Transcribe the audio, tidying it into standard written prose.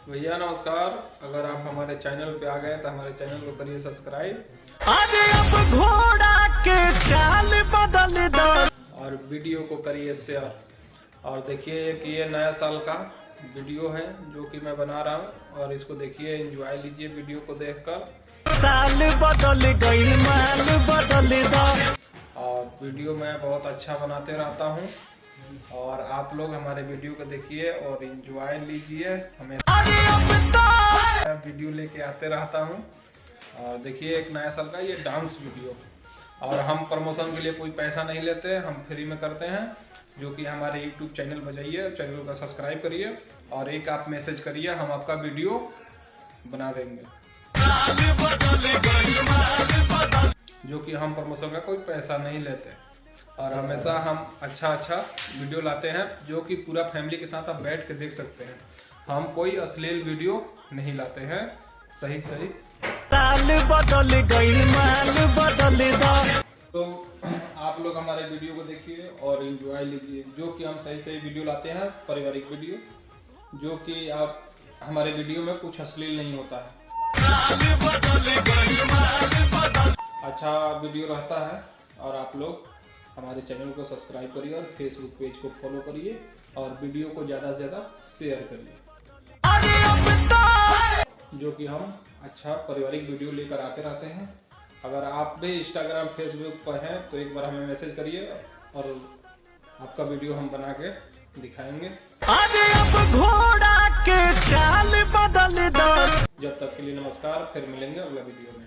भैया नमस्कार। अगर आप हमारे चैनल पे आ गए तो हमारे चैनल को करिए सब्सक्राइब। अरे अब घोड़ा के चाल बदल दो और वीडियो को करिए शेयर। और देखिए कि ये नया साल का वीडियो है जो कि मैं बना रहा हूँ, और इसको देखिए, एंजॉय लीजिए वीडियो को देखकर। साल बदल गई माल बदल दो। और वीडियो मैं बहुत अच्छा बनाते रहता हूँ, और आप लोग हमारे वीडियो को देखिए और एंजॉय लीजिए। हमें वीडियो लेके आते रहता हूँ। और देखिए एक नया साल का ये डांस वीडियो, और हम प्रमोशन के लिए कोई पैसा नहीं लेते, हम फ्री में करते हैं। जो कि हमारे YouTube चैनल बजाइए, चैनल का सब्सक्राइब करिए और एक आप मैसेज करिए, हम आपका वीडियो बना देंगे। जो कि हम प्रमोशन का कोई पैसा नहीं लेते, और हमेशा हम अच्छा वीडियो लाते हैं जो कि पूरा फैमिली के साथ आप बैठ के देख सकते हैं। हम कोई अश्लील वीडियो नहीं लाते हैं। सही साल बदल गई माल बदल दो। तो आप लोग हमारे वीडियो को देखिए और एंजॉय लीजिए। जो कि हम सही वीडियो लाते हैं, पारिवारिक वीडियो, जो कि आप हमारे वीडियो में कुछ अश्लील नहीं होता है, अच्छा वीडियो रहता है। और आप लोग हमारे चैनल को सब्सक्राइब करिए और फेसबुक पेज को फॉलो करिए और वीडियो को ज़्यादा से ज़्यादा शेयर करिए। जो कि हम अच्छा पारिवारिक वीडियो लेकर आते रहते हैं। अगर आप भी इंस्टाग्राम फेसबुक पर हैं तो एक बार हमें मैसेज करिए और आपका वीडियो हम बना के दिखाएंगे। अरे अब घोड़ा के चाल बदल दो। जब तक के लिए नमस्कार, फिर मिलेंगे अगला वीडियो में।